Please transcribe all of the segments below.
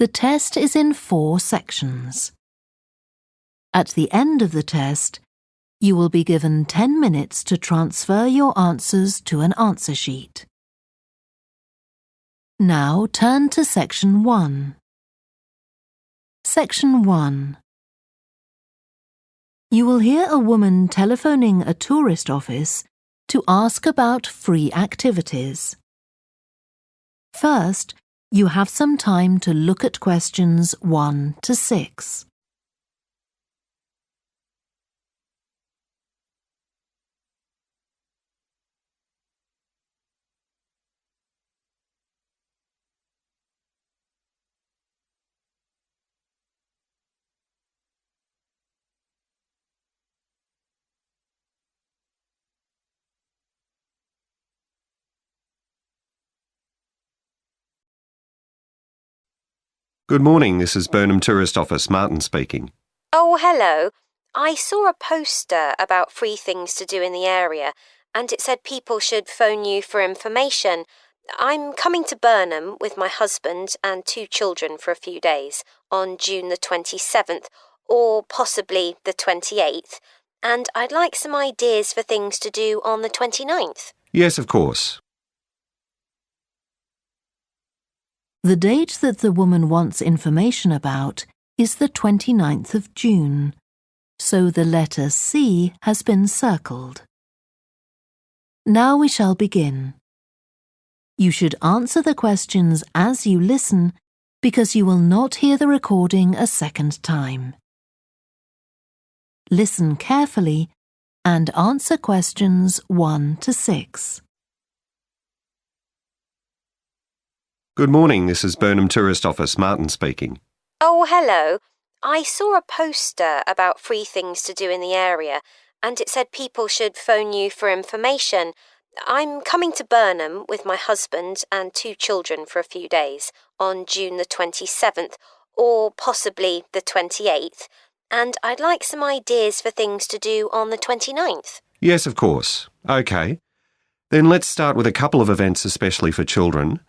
The test is in 4 sections. At the end of the test, you will be given 10 minutes to transfer your answers to an answer sheet. Now turn to Section 1. Section 1. You will hear a woman telephoning a tourist office to ask about free activities. First, you have some time to look at questions 1 to 6. Good morning, this is Burnham Tourist Office, Martin speaking. Oh, hello. I saw a poster about free things to do in the area, and it said people should phone you for information. I'm coming to Burnham with my husband and 2 children for a few days on June the 27th, or possibly the 28th, and I'd like some ideas for things to do on the 29th. Yes, of course. The date that the woman wants information about is the 29th of June, so the letter C has been circled. Now we shall begin. You should answer the questions as you listen because you will not hear the recording a second time. Listen carefully and answer questions 1 to 6. Good morning, this is Burnham Tourist Office, Martin speaking. Oh, hello. I saw a poster about free things to do in the area, and it said people should phone you for information. I'm coming to Burnham with my husband and 2 children for a few days on June the 27th, or possibly the 28th, and I'd like some ideas for things to do on the 29th. Yes, of course. OK. Then let's start with a couple of events especially for children.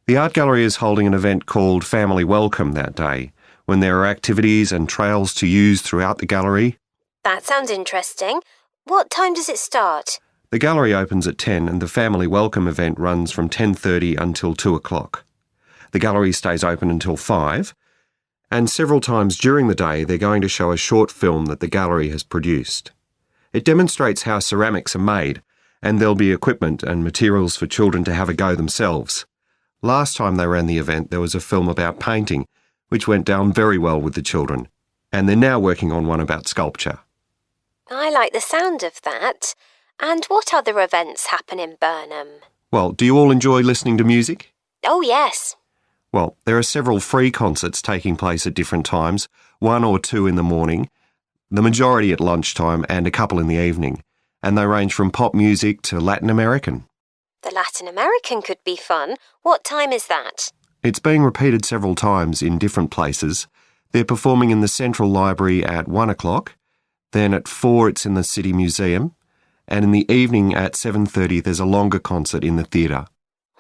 The art gallery is holding an event called Family Welcome that day, when there are activities and trails to use throughout the gallery. That sounds interesting. What time does it start? The gallery opens at 10 and the Family Welcome event runs from 10:30 until 2 o'clock. The gallery stays open until 5, and several times during the day they're going to show a short film that the gallery has produced. It demonstrates how ceramics are made, and there'll be equipment and materials for children to have a go themselves. Last time they ran the event, there was a film about painting, which went down very well with the children, and they're now working on one about sculpture. I like the sound of that. And what other events happen in Burnham? Well, do you all enjoy listening to music? Oh, yes. Well, there are several free concerts taking place at different times, 1 or 2 in the morning, the majority at lunchtime and a couple in the evening, and they range from pop music to Latin American. The Latin American could be fun. What time is that? It's being repeated several times in different places. They're performing in the Central Library at 1 o'clock, then at 4 it's in the City Museum, and in the evening at 7:30 there's a longer concert in the theatre.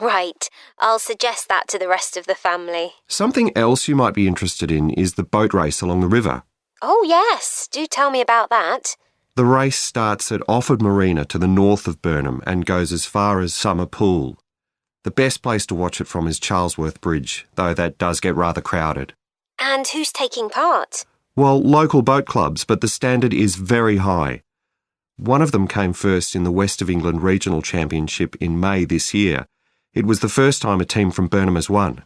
Right. I'll suggest that to the rest of the family. Something else you might be interested in is the boat race along the river. Oh, yes. Do tell me about that. The race starts at Barford Marina to the north of Burnham and goes as far as Summer Pool. The best place to watch it from is Charlesworth Bridge, though that does get rather crowded. And who's taking part? Well, local boat clubs, but the standard is very high. One of them came first in the West of England Regional Championship in May this year. It was the first time a team from Burnham has won.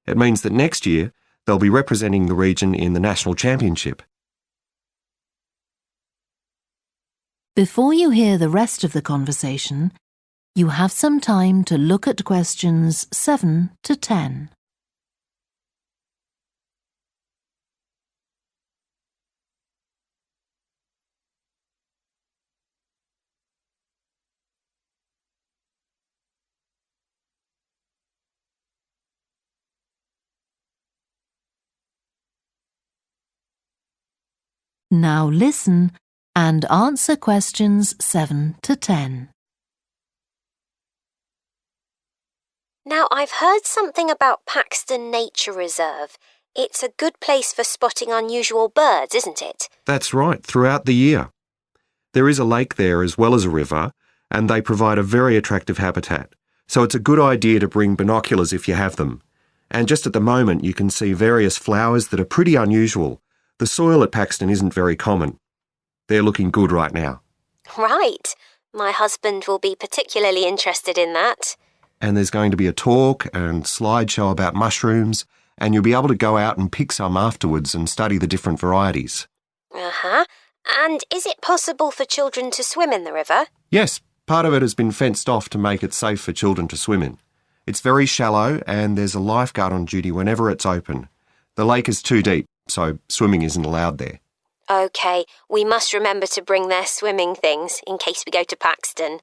It means that next year they'll be representing the region in the National Championship. Before you hear the rest of the conversation, you have some time to look at questions 7 to 10. Now listen and answer questions 7 to 10. Now, I've heard something about Paxton Nature Reserve. It's a good place for spotting unusual birds, isn't it? That's right, throughout the year. There is a lake there as well as a river, and they provide a very attractive habitat. So it's a good idea to bring binoculars if you have them. And just at the moment, you can see various flowers that are pretty unusual. The soil at Paxton isn't very common. They're looking good right now. Right. My husband will be particularly interested in that. And there's going to be a talk and slideshow about mushrooms, and you'll be able to go out and pick some afterwards and study the different varieties. Uh-huh. And is it possible for children to swim in the river? Yes, part of it has been fenced off to make it safe for children to swim in. It's very shallow and there's a lifeguard on duty whenever it's open. The lake is too deep, so swimming isn't allowed there. OK, we must remember to bring their swimming things in case we go to Paxton.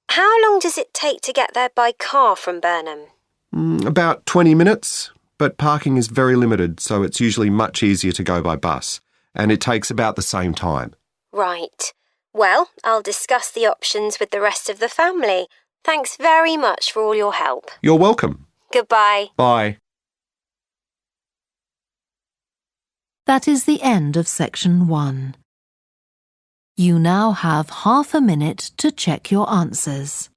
How long does it take to get there by car from Burnham? About 20 minutes, but parking is very limited, so it's usually much easier to go by bus, and it takes about the same time. Right. Well, I'll discuss the options with the rest of the family. Thanks very much for all your help. You're welcome. Goodbye. Bye. That is the end of section 1. You now have half a minute to check your answers.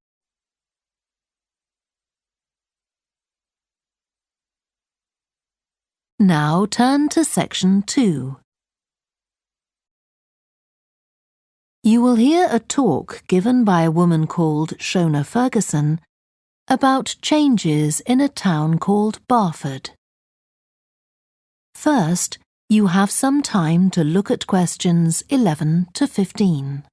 Now turn to section 2. You will hear a talk given by a woman called Shona Ferguson about changes in a town called Barford. First, you have some time to look at questions 11 to 15.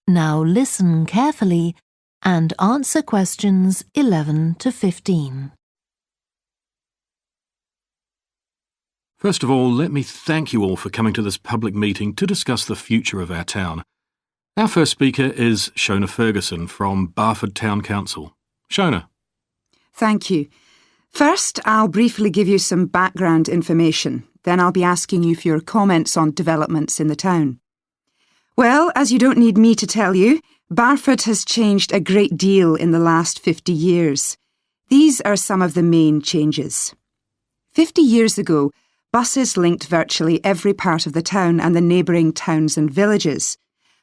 Now listen carefully and answer questions 11 to 15. First of all, let me thank you all for coming to this public meeting to discuss the future of our town. Our first speaker is Shona Ferguson from Barford Town Council. Shona. Thank you. First, I'll briefly give you some background information. Then I'll be asking you for your comments on developments in the town. Well, as you don't need me to tell you, Barford has changed a great deal in the last 50 years. These are some of the main changes. 50 years ago, buses linked virtually every part of the town and the neighbouring towns and villages.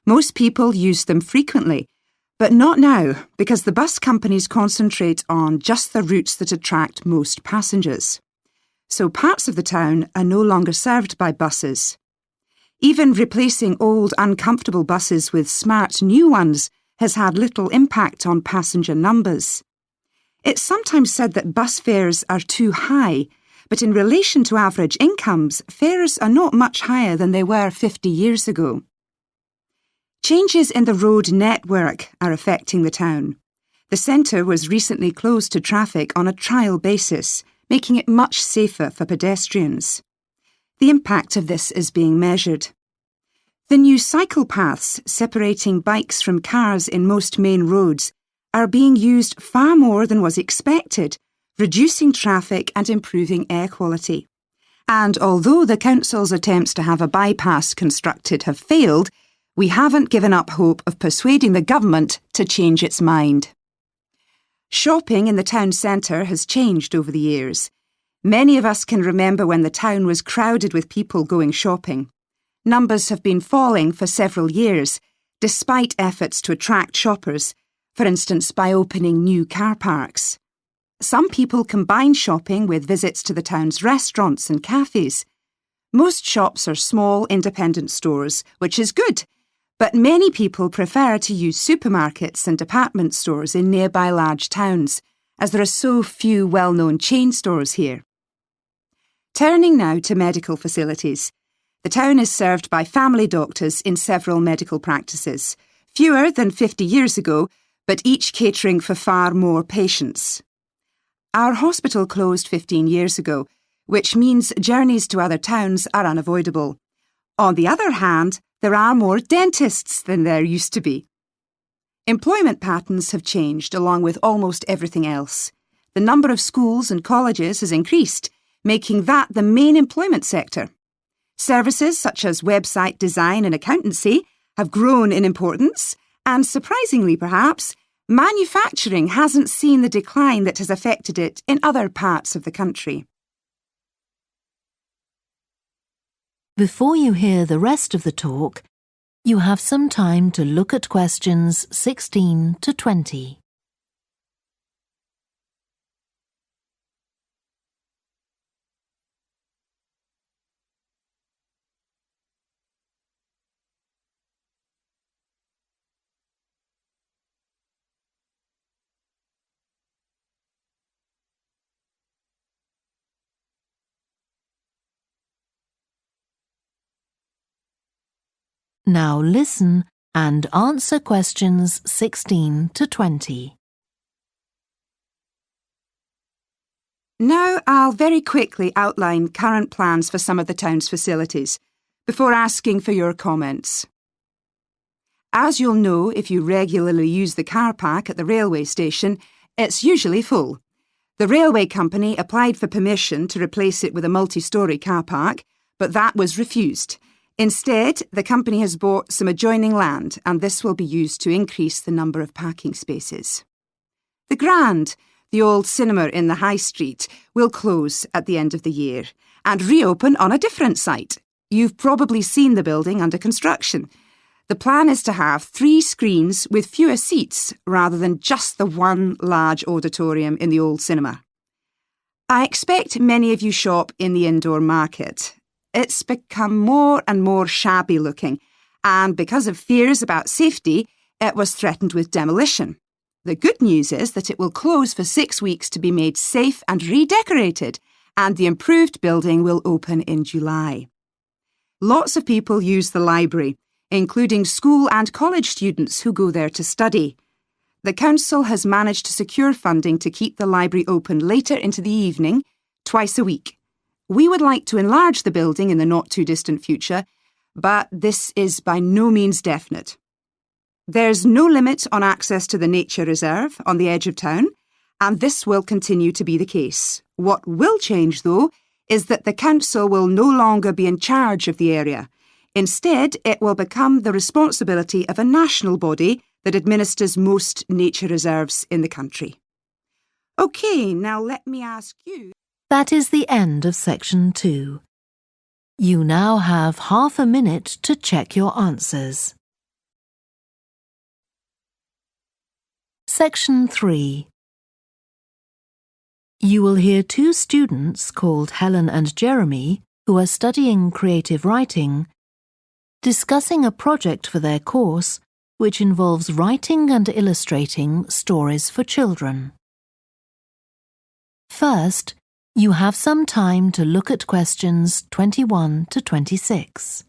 Most people used them frequently, but not now, because the bus companies concentrate on just the routes that attract most passengers. So parts of the town are no longer served by buses. Even replacing old, uncomfortable buses with smart new ones has had little impact on passenger numbers. It's sometimes said that bus fares are too high, but in relation to average incomes, fares are not much higher than they were 50 years ago. Changes in the road network are affecting the town. The centre was recently closed to traffic on a trial basis, making it much safer for pedestrians. The impact of this is being measured. The new cycle paths separating bikes from cars in most main roads are being used far more than was expected, reducing traffic and improving air quality. And although the council's attempts to have a bypass constructed have failed, we haven't given up hope of persuading the government to change its mind. Shopping in the town centre has changed over the years. Many of us can remember when the town was crowded with people going shopping. Numbers have been falling for several years, despite efforts to attract shoppers, for instance by opening new car parks. Some people combine shopping with visits to the town's restaurants and cafes. Most shops are small, independent stores, which is good, but many people prefer to use supermarkets and department stores in nearby large towns, as there are so few well-known chain stores here. Turning now to medical facilities. The town is served by family doctors in several medical practices, fewer than 50 years ago, but each catering for far more patients. Our hospital closed 15 years ago. which means journeys to other towns are unavoidable. On the other hand, there are more dentists than there used to be. Employment patterns have changed along with almost everything else. The number of schools and colleges has increased, making that the main employment sector. Services such as website design and accountancy have grown in importance, and surprisingly perhaps, manufacturing hasn't seen the decline that has affected it in other parts of the country. Before you hear the rest of the talk, you have some time to look at questions 16 to 20. Now listen and answer questions 16 to 20. Now I'll very quickly outline current plans for some of the town's facilities, before asking for your comments. As you'll know if you regularly use the car park at the railway station, it's usually full. The railway company applied for permission to replace it with a multi-storey car park, but that was refused. Instead, the company has bought some adjoining land, and this will be used to increase the number of parking spaces. The Grand, the old cinema in the High Street, will close at the end of the year and reopen on a different site. You've probably seen the building under construction. The plan is to have 3 screens with fewer seats rather than just the one large auditorium in the old cinema. I expect many of you shop in the indoor market. It's become more and more shabby looking, and because of fears about safety, it was threatened with demolition. The good news is that it will close for 6 weeks to be made safe and redecorated, and the improved building will open in July. Lots of people use the library, including school and college students who go there to study. The council has managed to secure funding to keep the library open later into the evening, twice a week. We would like to enlarge the building in the not-too-distant future, but this is by no means definite. There's no limit on access to the nature reserve on the edge of town, and this will continue to be the case. What will change, though, is that the council will no longer be in charge of the area. Instead, it will become the responsibility of a national body that administers most nature reserves in the country. OK, now let me ask you... That is the end of section 2. You now have half a minute to check your answers. Section 3. You will hear 2 students called Helen and Jeremy, who are studying creative writing, discussing a project for their course which involves writing and illustrating stories for children. First, you have some time to look at questions 21 to 26.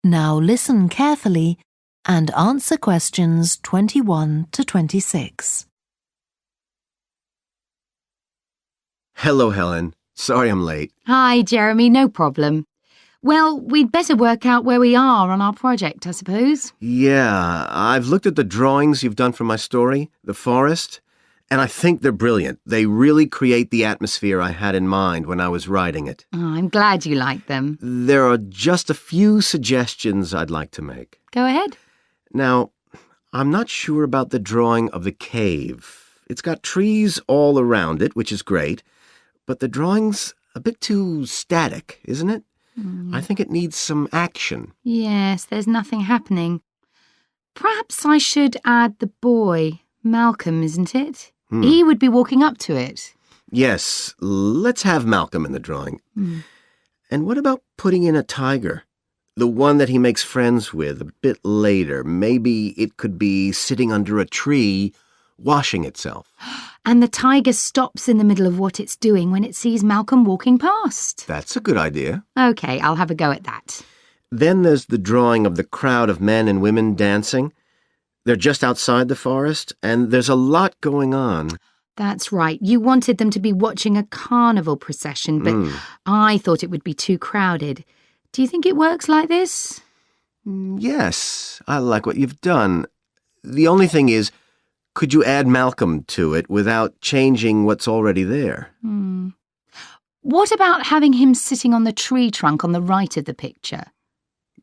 Now listen carefully and answer questions 21 to 26. Hello, Helen. Sorry I'm late. Hi, Jeremy, no problem. Well, we'd better work out where we are on our project, I suppose. Yeah, I've looked at the drawings you've done for my story, The Forest, and I think they're brilliant. They really create the atmosphere I had in mind when I was writing it. Oh, I'm glad you like them. There are just a few suggestions I'd like to make. Go ahead. Now, I'm not sure about the drawing of the cave. It's got trees all around it, which is great, but the drawing's a bit too static, isn't it? I think it needs some action. Yes, there's nothing happening. Perhaps I should add the boy, Malcolm, isn't it? He would be walking up to it. Yes, let's have Malcolm in the drawing. And what about putting in a tiger? The one that he makes friends with a bit later. Maybe it could be sitting under a tree, washing itself. And the tiger stops in the middle of what it's doing when it sees Malcolm walking past. That's a good idea. OK, I'll have a go at that. Then there's the drawing of the crowd of men and women dancing. They're just outside the forest, and there's a lot going on. That's right. You wanted them to be watching a carnival procession, but I thought it would be too crowded. Do you think it works like this? Yes, I like what you've done. The only thing is, could you add Malcolm to it without changing what's already there? What about having him sitting on the tree trunk on the right of the picture?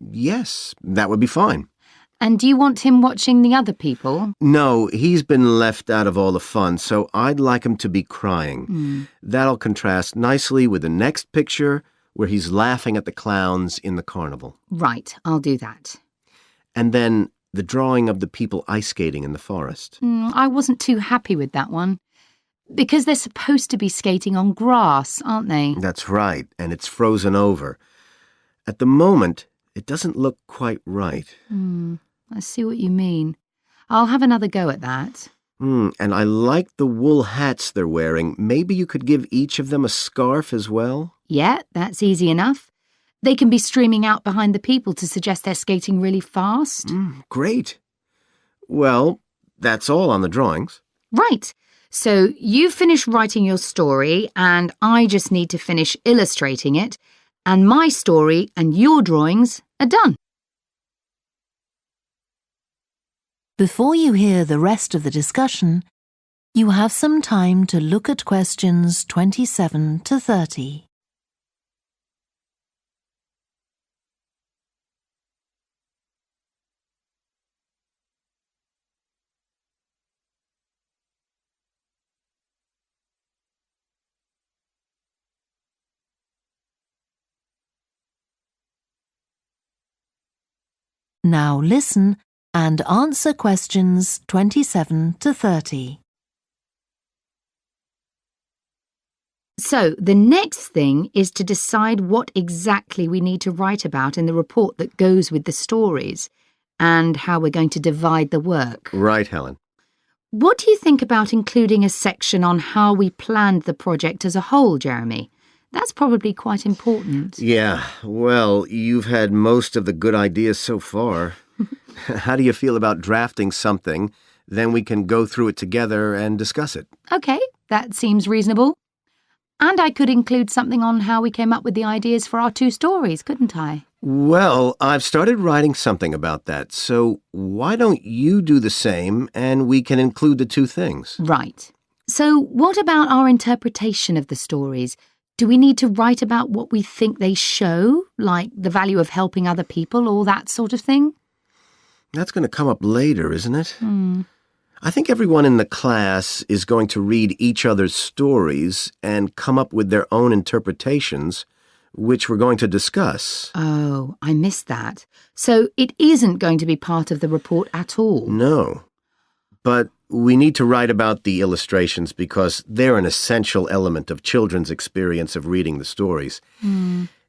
Yes, that would be fine. And do you want him watching the other people? No, he's been left out of all the fun, so I'd like him to be crying. That'll contrast nicely with the next picture where he's laughing at the clowns in the carnival. Right, I'll do that. And then the drawing of the people ice skating in the forest. I wasn't too happy with that one. Because they're supposed to be skating on grass, aren't they? That's right, and it's frozen over. At the moment, it doesn't look quite right. I see what you mean. I'll have another go at that. And I like the wool hats they're wearing. Maybe you could give each of them a scarf as well? Yeah, that's easy enough. They can be streaming out behind the people to suggest they're skating really fast. Great. Well, that's all on the drawings. Right. So you've finished writing your story, and I just need to finish illustrating it, and my story and your drawings are done. Before you hear the rest of the discussion, you have some time to look at questions 27 to 30. Now listen and answer questions 27 to 30. So the next thing is to decide what exactly we need to write about in the report that goes with the stories and how we're going to divide the work. Right, Helen. What do you think about including a section on how we planned the project as a whole, Jeremy? That's probably quite important. Yeah, well, you've had most of the good ideas so far. How do you feel about drafting something? Then we can go through it together and discuss it. OK, that seems reasonable. And I could include something on how we came up with the ideas for our two stories, couldn't I? Well, I've started writing something about that, so why don't you do the same and we can include the two things? Right. So what about our interpretation of the stories? Do we need to write about what we think they show, like the value of helping other people or that sort of thing? That's going to come up later, isn't it? I think everyone in the class is going to read each other's stories and come up with their own interpretations, which we're going to discuss. Oh, I missed that. So it isn't going to be part of the report at all? No. But we need to write about the illustrations because they're an essential element of children's experience of reading the stories.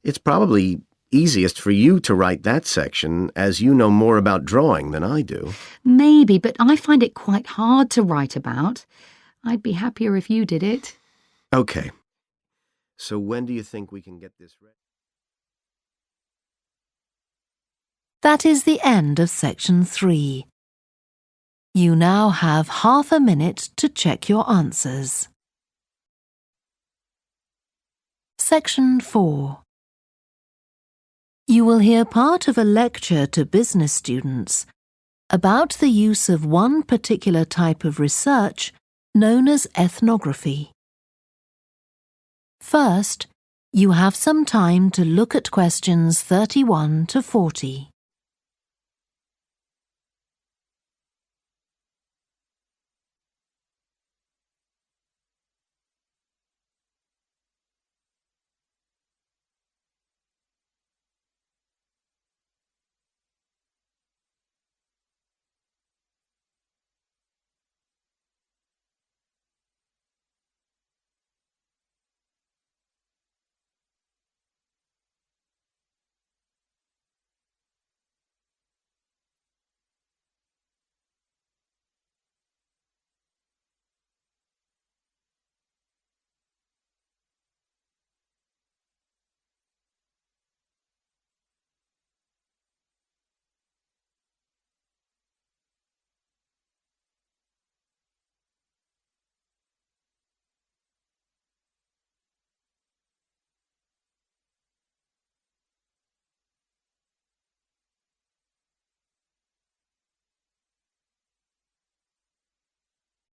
It's probably easiest for you to write that section, as you know more about drawing than I do. Maybe, but I find it quite hard to write about. I'd be happier if you did it. Okay. So when do you think we can get this ready? That is the end of section 3. You now have half a minute to check your answers. Section 4. You will hear part of a lecture to business students about the use of one particular type of research known as ethnography. First, you have some time to look at questions 31 to 40.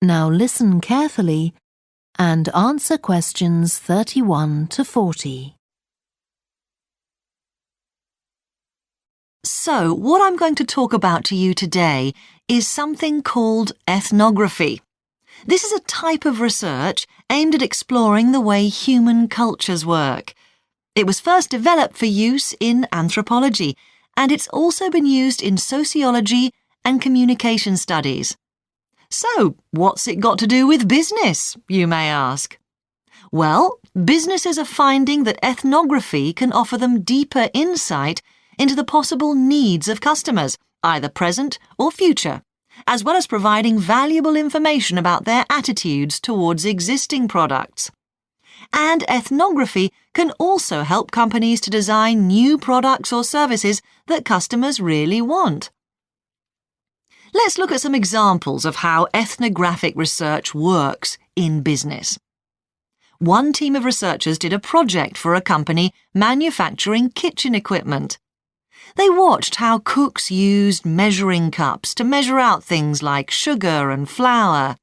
Now listen carefully and answer questions 31 to 40. So, what I'm going to talk about to you today is something called ethnography. This is a type of research aimed at exploring the way human cultures work. It was first developed for use in anthropology, and it's also been used in sociology and communication studies. So, what's it got to do with business, you may ask? Well, businesses are finding that ethnography can offer them deeper insight into the possible needs of customers, either present or future, as well as providing valuable information about their attitudes towards existing products. And ethnography can also help companies to design new products or services that customers really want. Let's look at some examples of how ethnographic research works in business. One team of researchers did a project for a company manufacturing kitchen equipment. They watched how cooks used measuring cups to measure out things like sugar and flour.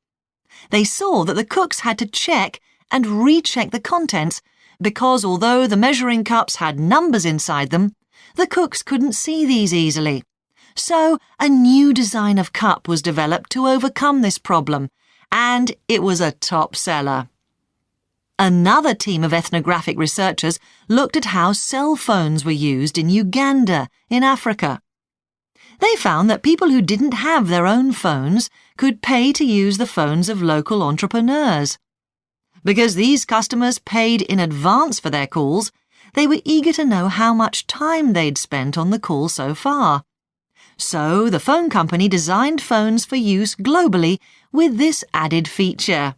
They saw that the cooks had to check and recheck the contents because although the measuring cups had numbers inside them, the cooks couldn't see these easily. So a new design of cup was developed to overcome this problem, and it was a top seller. Another team of ethnographic researchers looked at how cell phones were used in Uganda, in Africa. They found that people who didn't have their own phones could pay to use the phones of local entrepreneurs. Because these customers paid in advance for their calls, they were eager to know how much time they'd spent on the call so far. So the phone company designed phones for use globally with this added feature.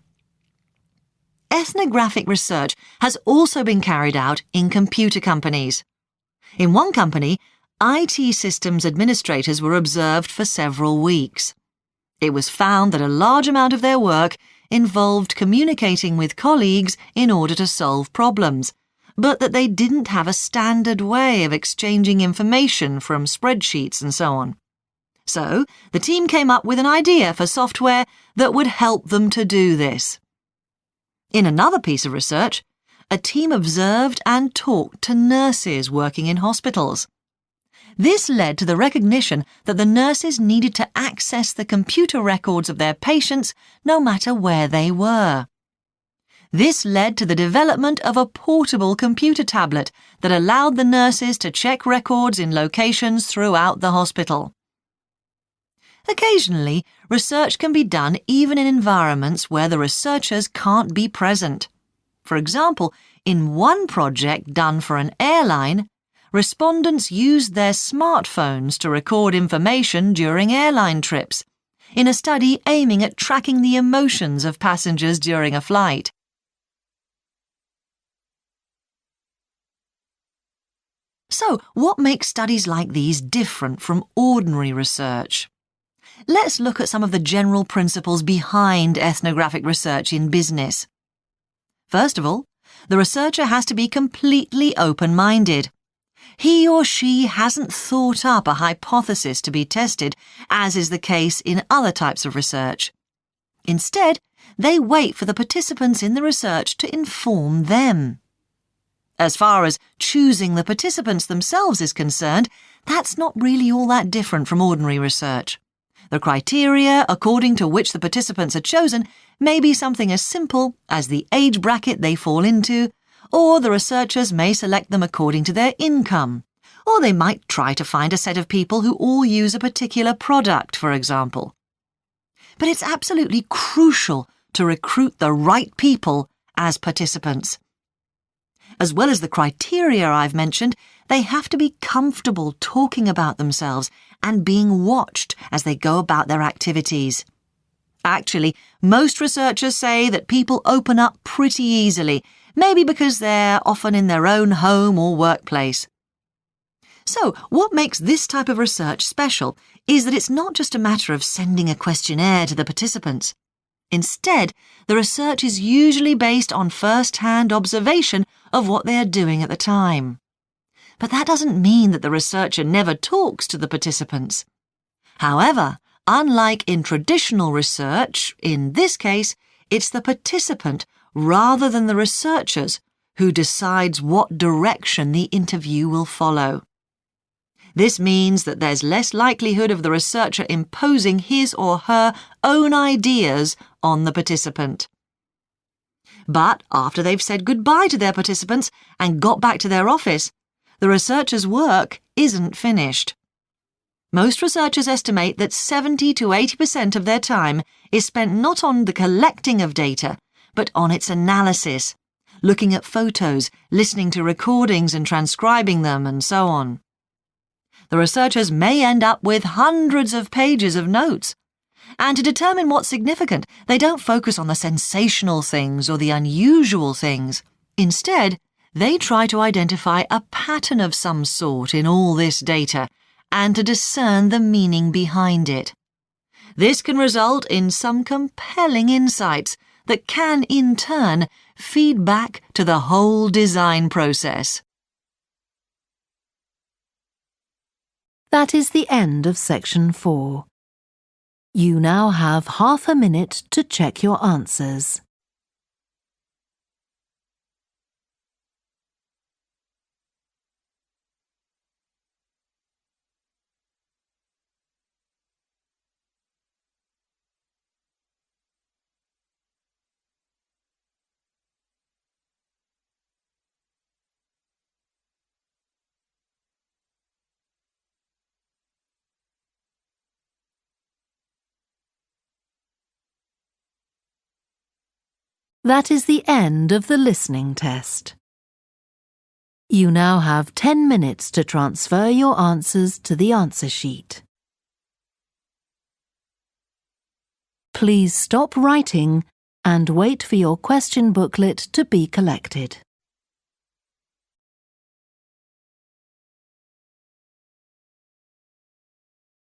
Ethnographic research has also been carried out in computer companies. In one company, IT systems administrators were observed for several weeks. It was found that a large amount of their work involved communicating with colleagues in order to solve problems, but that they didn't have a standard way of exchanging information from spreadsheets and so on. So, the team came up with an idea for software that would help them to do this. In another piece of research, a team observed and talked to nurses working in hospitals. This led to the recognition that the nurses needed to access the computer records of their patients no matter where they were. This led to the development of a portable computer tablet that allowed the nurses to check records in locations throughout the hospital. Occasionally, research can be done even in environments where the researchers can't be present. For example, in one project done for an airline, respondents used their smartphones to record information during airline trips, in a study aiming at tracking the emotions of passengers during a flight. So, what makes studies like these different from ordinary research? Let's look at some of the general principles behind ethnographic research in business. First of all, the researcher has to be completely open-minded. He or she hasn't thought up a hypothesis to be tested, as is the case in other types of research. Instead, they wait for the participants in the research to inform them. As far as choosing the participants themselves is concerned, that's not really all that different from ordinary research. The criteria according to which the participants are chosen may be something as simple as the age bracket they fall into, or the researchers may select them according to their income, or they might try to find a set of people who all use a particular product, for example. But it's absolutely crucial to recruit the right people as participants. As well as the criteria I've mentioned, they have to be comfortable talking about themselves and being watched as they go about their activities. Actually, most researchers say that people open up pretty easily, maybe because they're often in their own home or workplace. So, what makes this type of research special is that it's not just a matter of sending a questionnaire to the participants. Instead, the research is usually based on first-hand observation of what they are doing at the time. But that doesn't mean that the researcher never talks to the participants. However, Unlike in traditional research, in this case, it's the participant rather than the researchers who decides what direction the interview will follow. This means that there's less likelihood of the researcher imposing his or her own ideas on the participant. But after they've said goodbye to their participants and got back to their office, the researcher's work isn't finished. Most researchers estimate that 70 to 80% of their time is spent not on the collecting of data, but on its analysis, looking at photos, listening to recordings and transcribing them, and so on. The researchers may end up with hundreds of pages of notes. And to determine what's significant, they don't focus on the sensational things or the unusual things. Instead, they try to identify a pattern of some sort in all this data and to discern the meaning behind it. This can result in some compelling insights that can, in turn, feed back to the whole design process. That is the end of section 4. You now have half a minute to check your answers. That is the end of the listening test. You now have 10 minutes to transfer your answers to the answer sheet. Please stop writing and wait for your question booklet to be collected.